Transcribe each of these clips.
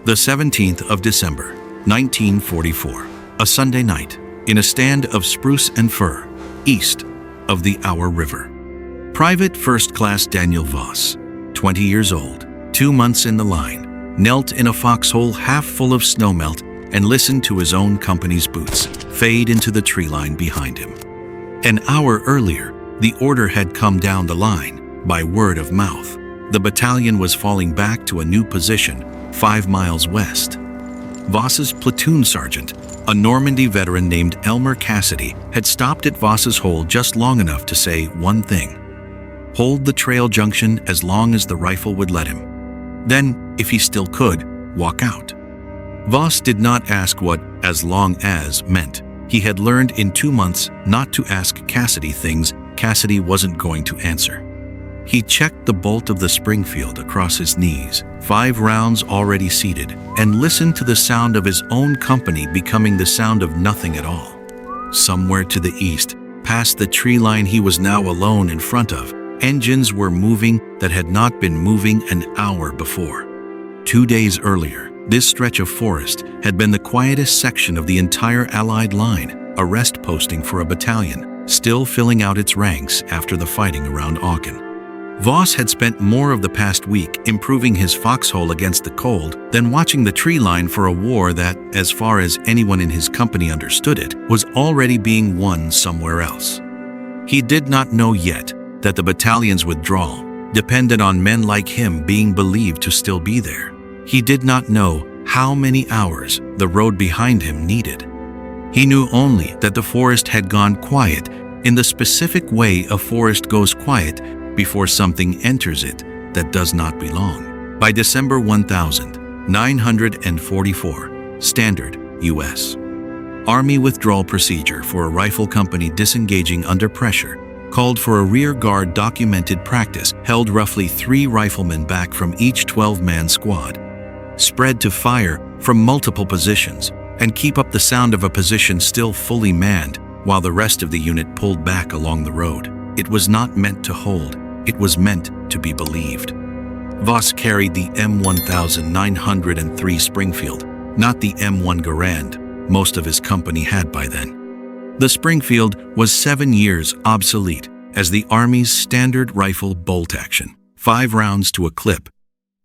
The 17th of December, 1944, a Sunday night, in a stand of spruce and fir, east of the Our River. Private First Class Daniel Voss, 20 years old, 2 months in the line, knelt in a foxhole half full of snowmelt and listened to his own company's boots fade into the tree line behind him. An hour earlier, the order had come down the line by word of mouth. The battalion was falling back to a new position 5 miles west. Voss's platoon sergeant, a Normandy veteran named Elmer Cassidy, had stopped at Voss's hole just long enough to say one thing: hold the trail junction as long as the rifle would let him. Then, if he still could, walk out. Voss did not ask what "as long as" meant. He had learned in 2 months not to ask Cassidy things Cassidy wasn't going to answer. He checked the bolt of the Springfield across his knees, 5 rounds already seated, and listened to the sound of his own company becoming the sound of nothing at all. Somewhere to the east, past the tree line he was now alone in front of, engines were moving that had not been moving an hour before. 2 days earlier, this stretch of forest had been the quietest section of the entire Allied line, a rest posting for a battalion, still filling out its ranks after the fighting around Aachen. Voss had spent more of the past week improving his foxhole against the cold than watching the tree line for a war that, as far as anyone in his company understood it, was already being won somewhere else. He did not know yet that the battalion's withdrawal depended on men like him being believed to still be there. He did not know how many hours the road behind him needed. He knew only that the forest had gone quiet in the specific way a forest goes quiet before something enters it that does not belong. By December 1944, Standard, U.S. Army withdrawal procedure for a rifle company disengaging under pressure called for a rear guard documented practice held roughly 3 riflemen back from each 12-man squad, spread to fire from multiple positions and keep up the sound of a position still fully manned while the rest of the unit pulled back along the road. It was not meant to hold. It was meant to be believed. Voss carried the M1903 Springfield, not the M1 Garand most of his company had by then. The Springfield was 7 years obsolete as the Army's standard rifle bolt action, 5 rounds to a clip,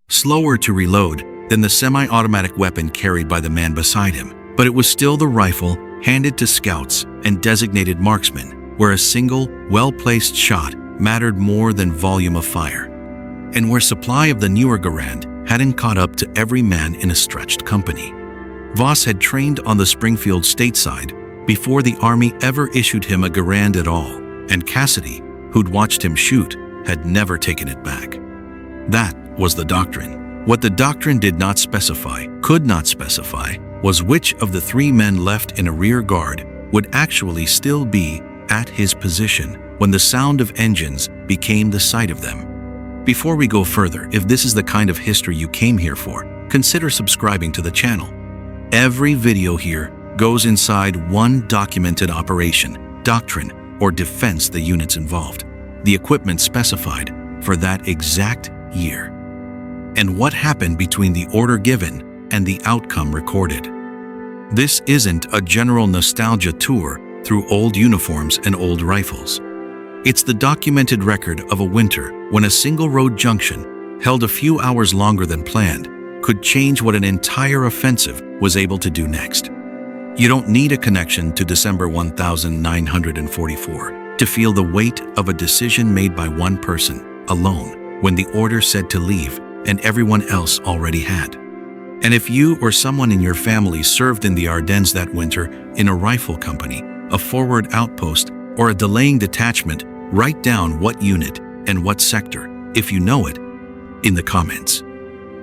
slower to reload than the semi-automatic weapon carried by the man beside him, but it was still the rifle handed to scouts and designated marksmen, where a single, well-placed shot mattered more than volume of fire, and where supply of the newer Garand hadn't caught up to every man in a stretched company. Voss had trained on the Springfield stateside before the Army ever issued him a Garand at all, and Cassidy, who'd watched him shoot, had never taken it back. That was the doctrine. What the doctrine did not specify, could not specify, was which of the 3 men left in a rear guard would actually still be at his position when the sound of engines became the sight of them. Before we go further, if this is the kind of history you came here for, consider subscribing to the channel. Every video here goes inside one documented operation, doctrine, or defense the units involved, the equipment specified for that exact year, and what happened between the order given and the outcome recorded. This isn't a general nostalgia tour through old uniforms and old rifles. It's the documented record of a winter when a single road junction, held a few hours longer than planned, could change what an entire offensive was able to do next. You don't need a connection to December 1944 to feel the weight of a decision made by one person, alone, when the order said to leave and everyone else already had. And if you or someone in your family served in the Ardennes that winter in a rifle company, a forward outpost, or a delaying detachment, write down what unit and what sector, if you know it, in the comments.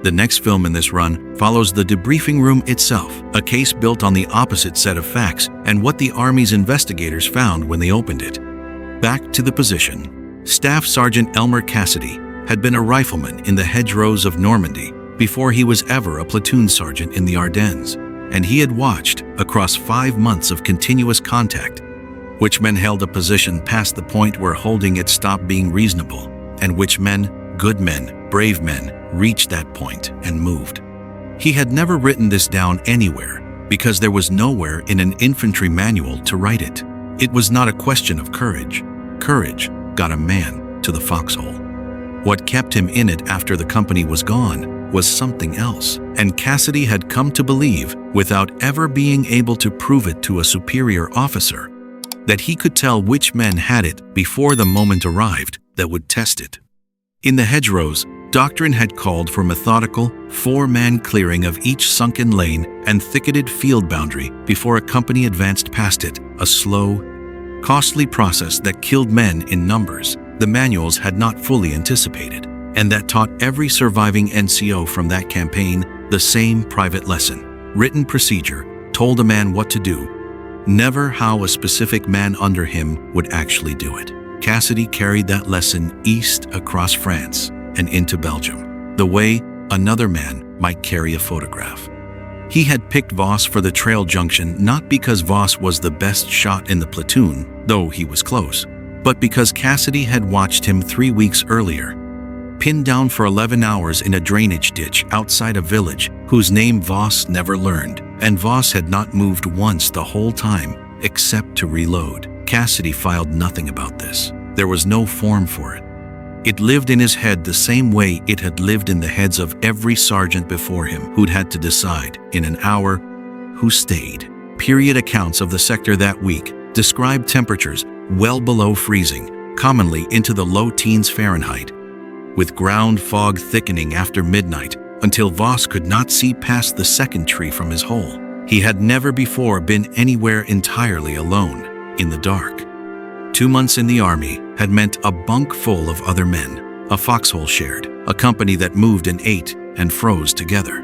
The next film in this run follows the debriefing room itself, a case built on the opposite set of facts and what the Army's investigators found when they opened it. Back to the position. Staff Sergeant Elmer Cassidy had been a rifleman in the hedgerows of Normandy before he was ever a platoon sergeant in the Ardennes, and he had watched across 5 months of continuous contact, which men held a position past the point where holding it stopped being reasonable, and which men, good men, brave men, reached that point and moved. He had never written this down anywhere because there was nowhere in an infantry manual to write it. It was not a question of courage. Courage got a man to the foxhole. What kept him in it after the company was gone was something else, and Cassidy had come to believe, without ever being able to prove it to a superior officer, that he could tell which men had it before the moment arrived that would test it. In the hedgerows, Doctrine had called for methodical, four-man clearing of each sunken lane and thicketed field boundary before a company advanced past it, a slow, costly process that killed men in numbers the manuals had not fully anticipated, and that taught every surviving NCO from that campaign the same private lesson. Written procedure told a man what to do, never how a specific man under him would actually do it. Cassidy carried that lesson east across France and into Belgium, the way another man might carry a photograph. He had picked Voss for the trail junction not because Voss was the best shot in the platoon, though he was close, but because Cassidy had watched him 3 weeks earlier, pinned down for 11 hours in a drainage ditch outside a village whose name Voss never learned, and Voss had not moved once the whole time except to reload. Cassidy filed nothing about this. There was no form for it. It lived in his head the same way it had lived in the heads of every sergeant before him who'd had to decide, in an hour, who stayed. Period accounts of the sector that week described temperatures well below freezing, commonly into the low teens Fahrenheit, with ground fog thickening after midnight until Voss could not see past the second tree from his hole. He had never before been anywhere entirely alone, in the dark. 2 months in the army had meant a bunk full of other men, a foxhole shared, a company that moved and ate and froze together.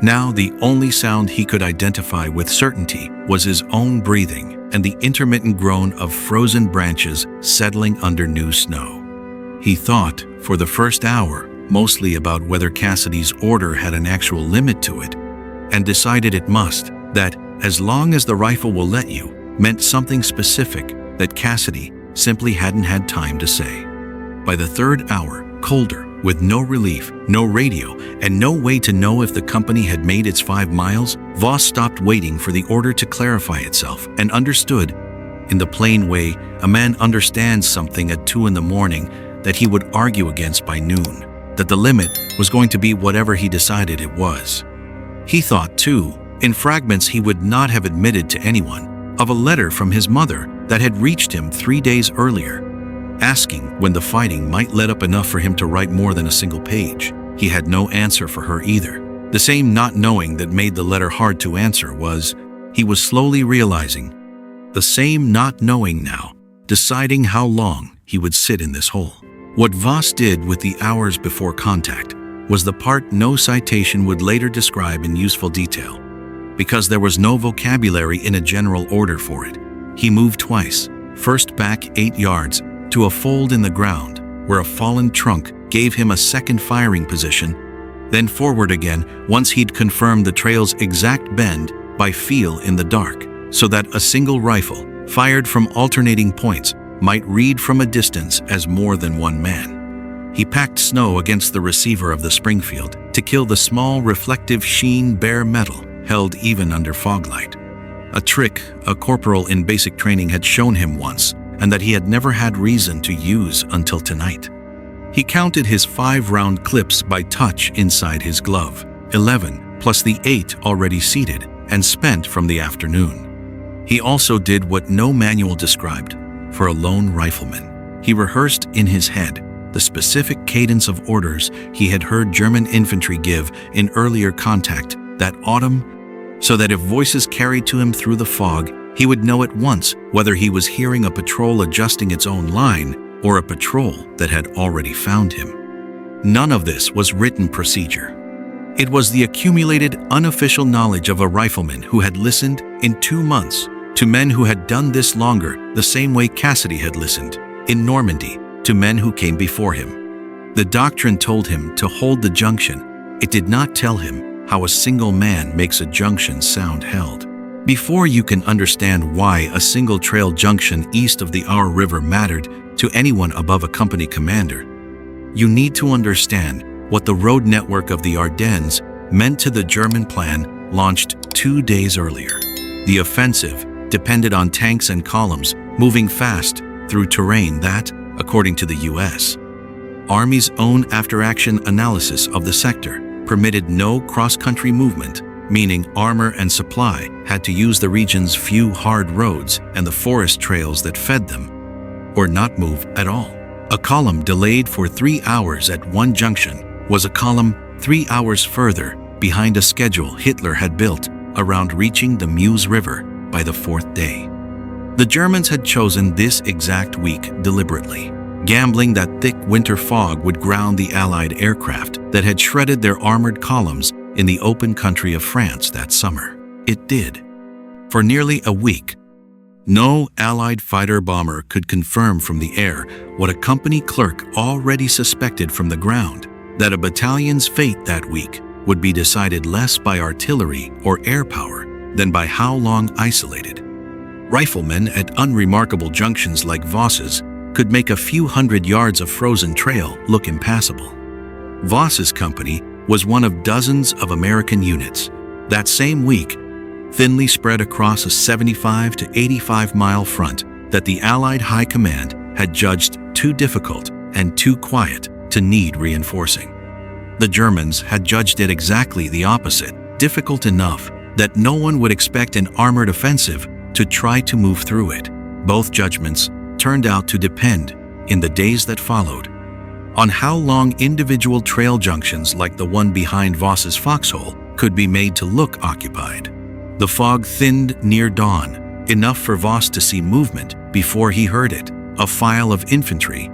Now the only sound he could identify with certainty was his own breathing and the intermittent groan of frozen branches settling under new snow. He thought, for the first hour, mostly about whether Cassidy's order had an actual limit to it, and decided it must, that as long as the rifle will let you, meant something specific that Cassidy simply hadn't had time to say. By the third hour, colder, with no relief, no radio, and no way to know if the company had made its 5 miles, Voss stopped waiting for the order to clarify itself and understood, in the plain way a man understands something at 2 in the morning that he would argue against by noon, that the limit was going to be whatever he decided it was. He thought, too, in fragments he would not have admitted to anyone, of a letter from his mother that had reached him 3 days earlier, asking when the fighting might let up enough for him to write more than a single page. He had no answer for her either. The same not knowing that made the letter hard to answer was, he was slowly realizing, the same not knowing now, deciding how long he would sit in this hole. What Voss did with the hours before contact was the part no citation would later describe in useful detail. Because there was no vocabulary in a general order for it, he moved twice, first back 8 yards to a fold in the ground where a fallen trunk gave him a second firing position, then forward again once he'd confirmed the trail's exact bend by feel in the dark, so that a single rifle, fired from alternating points, might read from a distance as more than one man. He packed snow against the receiver of the Springfield to kill the small reflective sheen bare metal held even under foglight. A trick a corporal in basic training had shown him once, and that he had never had reason to use until tonight. He counted his 5-round clips by touch inside his glove, 11 plus the 8 already seated and spent from the afternoon. He also did what no manual described for a lone rifleman. He rehearsed in his head the specific cadence of orders he had heard German infantry give in earlier contact that autumn, so that if voices carried to him through the fog, he would know at once whether he was hearing a patrol adjusting its own line or a patrol that had already found him. None of this was written procedure. It was the accumulated, unofficial knowledge of a rifleman who had listened in 2 months to men who had done this longer, the same way Cassidy had listened, in Normandy, to men who came before him. The doctrine told him to hold the junction. It did not tell him how a single man makes a junction sound held. Before you can understand why a single trail junction east of the Our River mattered to anyone above a company commander, you need to understand what the road network of the Ardennes meant to the German plan launched 2 days earlier. The offensive depended on tanks and columns moving fast through terrain that, according to the U.S. Army's own after-action analysis of the sector, permitted no cross-country movement, meaning armor and supply had to use the region's few hard roads and the forest trails that fed them, or not move at all. A column delayed for 3 hours at one junction was a column 3 hours further behind a schedule Hitler had built around reaching the Meuse River by the 4th day. The Germans had chosen this exact week deliberately, gambling that thick winter fog would ground the Allied aircraft that had shredded their armored columns in the open country of France that summer. It did. For nearly a week, no Allied fighter-bomber could confirm from the air what a company clerk already suspected from the ground, that a battalion's fate that week would be decided less by artillery or air power than by how long isolated. Riflemen at unremarkable junctions like Voss's could make a few hundred yards of frozen trail look impassable. Voss's company was one of dozens of American units that same week, thinly spread across a 75 to 85-mile front that the Allied High Command had judged too difficult and too quiet to need reinforcing. The Germans had judged it exactly the opposite, difficult enough that no one would expect an armored offensive to try to move through it. Both judgments turned out to depend, in the days that followed, on how long individual trail junctions like the one behind Voss's foxhole could be made to look occupied. The fog thinned near dawn, enough for Voss to see movement before he heard it, a file of infantry,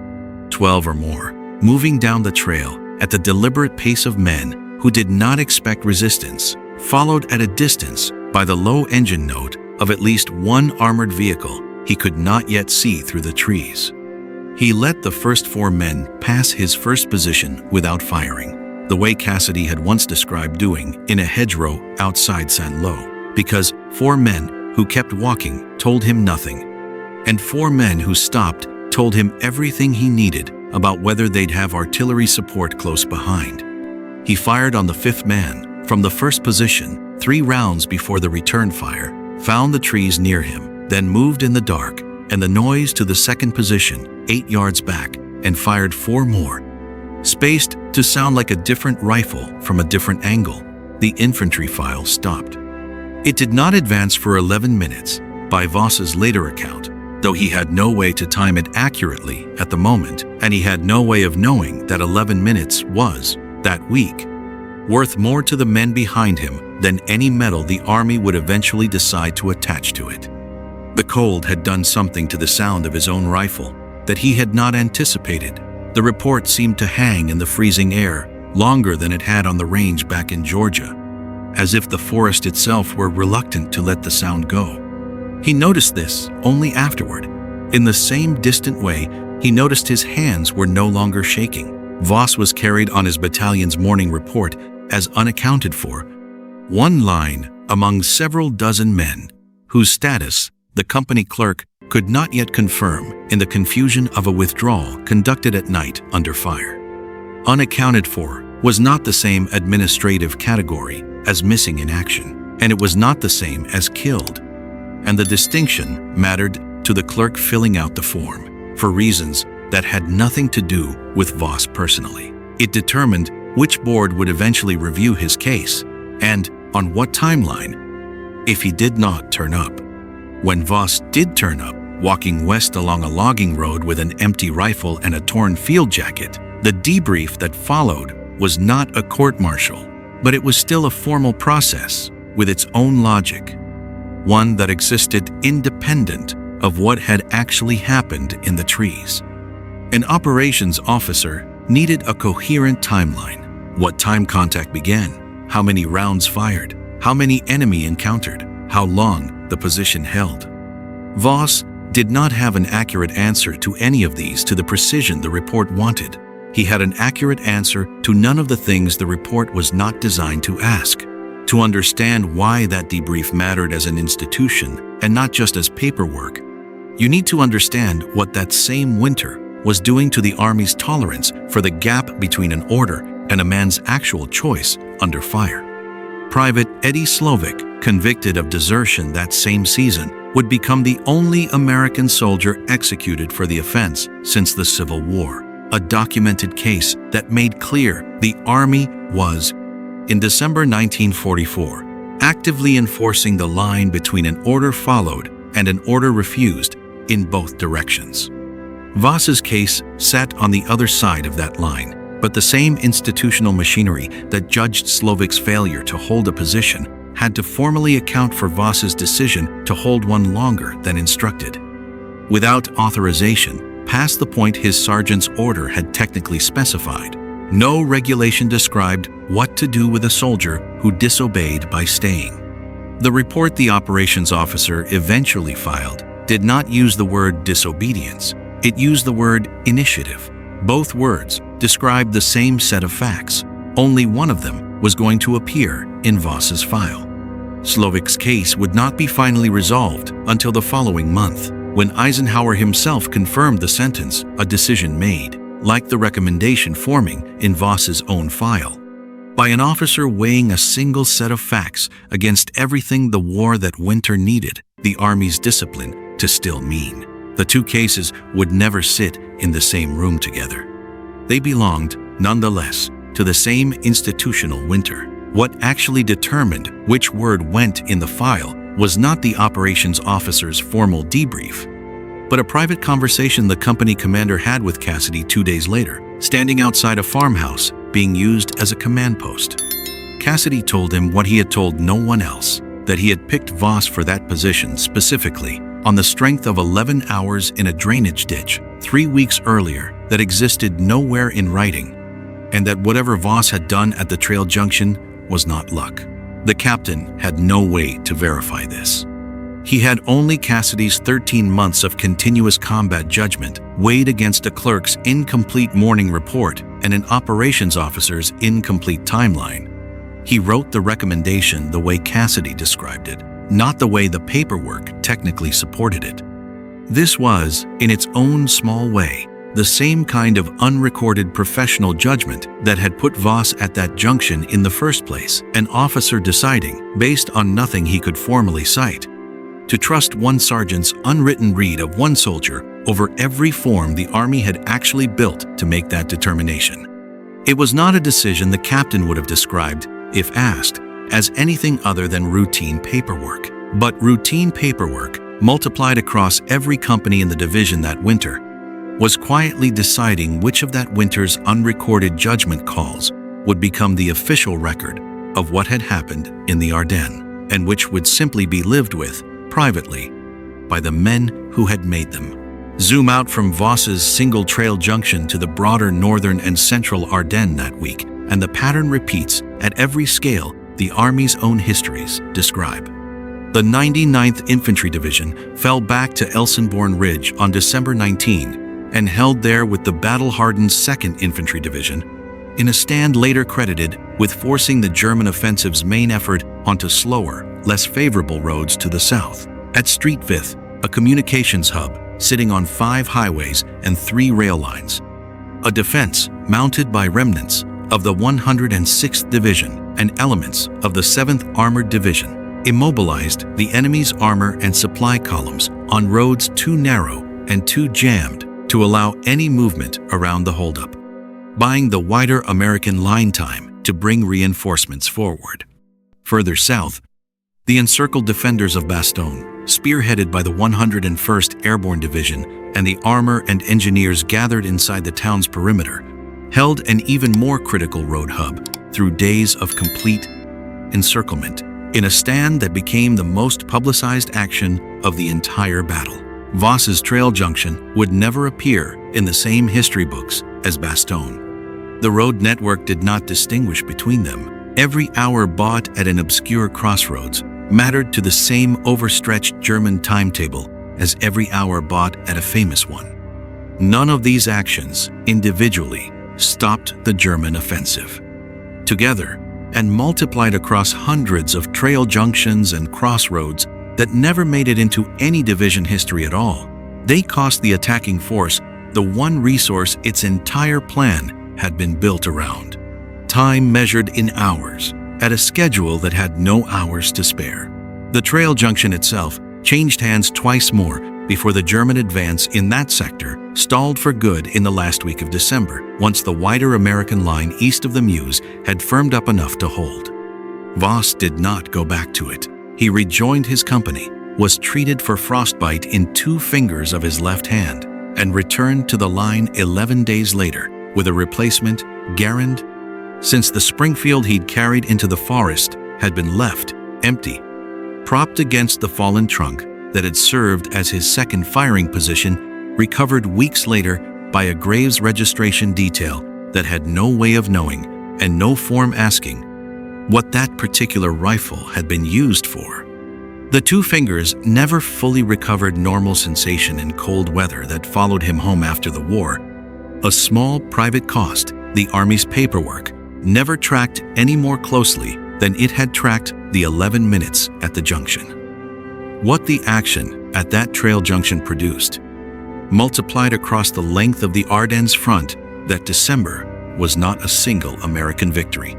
12 or more, moving down the trail at the deliberate pace of men who did not expect resistance, followed at a distance by the low engine note of at least one armored vehicle he could not yet see through the trees. He let the first 4 men pass his first position without firing, the way Cassidy had once described doing in a hedgerow outside Saint-Lô, because 4 men who kept walking told him nothing, and 4 men who stopped told him everything he needed about whether they'd have artillery support close behind. He fired on the 5th man from the first position 3 rounds before the return fire found the trees near him, then moved in the dark and the noise to the 2nd position 8 yards back and fired 4 more, spaced to sound like a different rifle from a different angle. The infantry file stopped. It did not advance for 11 minutes, by Voss's later account, though he had no way to time it accurately at the moment, and he had no way of knowing that 11 minutes was, that week, worth more to the men behind him than any medal the army would eventually decide to attach to it. The cold had done something to the sound of his own rifle that he had not anticipated. The report seemed to hang in the freezing air longer than it had on the range back in Georgia, as if the forest itself were reluctant to let the sound go. He noticed this only afterward. In the same distant way, he noticed his hands were no longer shaking. Voss was carried on his battalion's morning report as unaccounted for, one line among several dozen men whose status the company clerk could not yet confirm in the confusion of a withdrawal conducted at night under fire. Unaccounted for was not the same administrative category as missing in action, and it was not the same as killed. And the distinction mattered to the clerk filling out the form for reasons that had nothing to do with Voss personally. It determined which board would eventually review his case and on what timeline if he did not turn up. When Voss did turn up, walking west along a logging road with an empty rifle and a torn field jacket, the debrief that followed was not a court-martial, but it was still a formal process with its own logic, one that existed independent of what had actually happened in the trees. An operations officer needed a coherent timeline. What time contact began, how many rounds fired, how many enemy encountered, how long the position held. Voss did not have an accurate answer to any of these to the precision the report wanted. He had an accurate answer to none of the things the report was not designed to ask. To understand why that debrief mattered as an institution and not just as paperwork, you need to understand what that same winter was doing to the Army's tolerance for the gap between an order and a man's actual choice under fire. Private Eddie Slovic, convicted of desertion that same season, would become the only American soldier executed for the offense since the Civil War, a documented case that made clear the Army was, in December 1944, actively enforcing the line between an order followed and an order refused in both directions. Voss's case sat on the other side of that line, but the same institutional machinery that judged Slovic's failure to hold a position had to formally account for Voss's decision to hold one longer than instructed. Without authorization, past the point his sergeant's order had technically specified, no regulation described what to do with a soldier who disobeyed by staying. The report the operations officer eventually filed did not use the word disobedience. It used the word initiative. Both words described the same set of facts. Only one of them was going to appear in Voss's file. Slovic's case would not be finally resolved until the following month, when Eisenhower himself confirmed the sentence, a decision made, like the recommendation forming in Voss's own file, by an officer weighing a single set of facts against everything the war that winter needed the Army's discipline to still mean. The two cases would never sit in the same room together. They belonged, nonetheless, to the same institutional winter. What actually determined which word went in the file was not the operations officer's formal debrief, but a private conversation the company commander had with Cassidy 2 days later, standing outside a farmhouse being used as a command post. Cassidy told him what he had told no one else, that he had picked Voss for that position specifically on the strength of 11 hours in a drainage ditch 3 weeks earlier that existed nowhere in writing, and that whatever Voss had done at the trail junction was not luck. The captain had no way to verify this. He had only Cassidy's 13 months of continuous combat judgment weighed against a clerk's incomplete morning report and an operations officer's incomplete timeline. He wrote the recommendation the way Cassidy described it, not the way the paperwork technically supported it. This was, in its own small way, the same kind of unrecorded professional judgment that had put Voss at that junction in the first place, an officer deciding, based on nothing he could formally cite, to trust one sergeant's unwritten read of one soldier over every form the Army had actually built to make that determination. It was not a decision the captain would have described, if asked, as anything other than routine paperwork. But routine paperwork, multiplied across every company in the division that winter, was quietly deciding which of that winter's unrecorded judgment calls would become the official record of what had happened in the Ardennes, and which would simply be lived with privately by the men who had made them. Zoom out from Voss's single trail junction to the broader northern and central Ardennes that week, and the pattern repeats at every scale the Army's own histories describe. The 99th Infantry Division fell back to Elsenborn Ridge on December 19 and held there with the battle-hardened 2nd Infantry Division, in a stand later credited with forcing the German offensive's main effort onto slower, less favorable roads to the south. At Streetvith, a communications hub sitting on 5 highways and 3 rail lines, a defense mounted by remnants of the 106th Division and elements of the 7th Armored Division immobilized the enemy's armor and supply columns on roads too narrow and too jammed to allow any movement around the holdup, buying the wider American line time to bring reinforcements forward. Further south, the encircled defenders of Bastogne, spearheaded by the 101st Airborne Division and the armor and engineers gathered inside the town's perimeter, held an even more critical road hub through days of complete encirclement, in a stand that became the most publicized action of the entire battle. Voss's trail junction would never appear in the same history books as Bastogne. The road network did not distinguish between them. Every hour bought at an obscure crossroads mattered to the same overstretched German timetable as every hour bought at a famous one. None of these actions, individually, stopped the German offensive. Together, and multiplied across hundreds of trail junctions and crossroads that never made it into any division history at all, they cost the attacking force the one resource its entire plan had been built around. Time measured in hours, at a schedule that had no hours to spare. The trail junction itself changed hands twice more before the German advance in that sector stalled for good in the last week of December, once the wider American line east of the Meuse had firmed up enough to hold. Voss did not go back to it. He rejoined his company, was treated for frostbite in 2 fingers of his left hand, and returned to the line 11 days later with a replacement, Garand. Since the Springfield he'd carried into the forest had been left empty, propped against the fallen trunk that had served as his second firing position, recovered weeks later by a Graves registration detail that had no way of knowing and no form asking what that particular rifle had been used for. The 2 fingers never fully recovered normal sensation in cold weather that followed him home after the war. A small private cost, the Army's paperwork, never tracked any more closely than it had tracked the 11 minutes at the junction. What the action at that trail junction produced, multiplied across the length of the Ardennes front that December, was not a single American victory.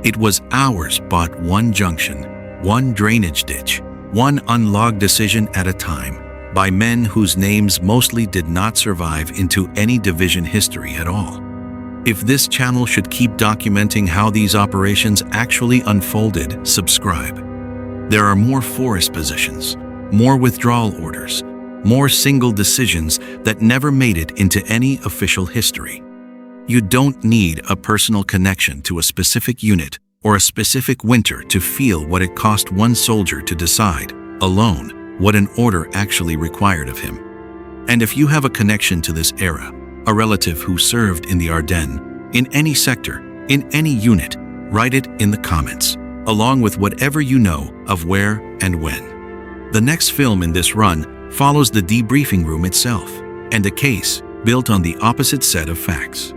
It was hours bought one junction, one drainage ditch, one unlogged decision at a time, by men whose names mostly did not survive into any division history at all. If this channel should keep documenting how these operations actually unfolded, subscribe. There are more forest positions, more withdrawal orders, more single decisions that never made it into any official history. You don't need a personal connection to a specific unit or a specific winter to feel what it cost one soldier to decide, alone, what an order actually required of him. And if you have a connection to this era, a relative who served in the Ardennes, in any sector, in any unit, write it in the comments, along with whatever you know of where and when. The next film in this run follows the debriefing room itself, and a case built on the opposite set of facts.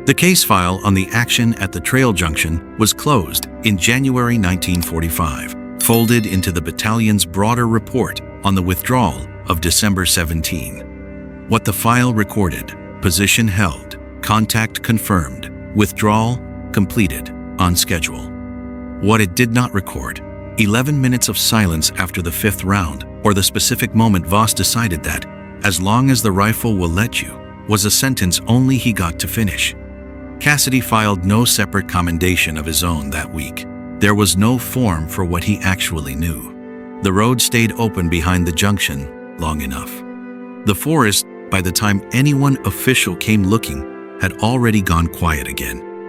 The case file on the action at the trail junction was closed in January 1945, folded into the battalion's broader report on the withdrawal of December 17. What the file recorded: position held, contact confirmed, withdrawal completed, on schedule. What it did not record: 11 minutes of silence after the 5th round, or the specific moment Voss decided that, as long as the rifle will let you, was a sentence only he got to finish. Cassidy filed no separate commendation of his own that week. There was no form for what he actually knew. The road stayed open behind the junction long enough. The forest, by the time anyone official came looking, had already gone quiet again.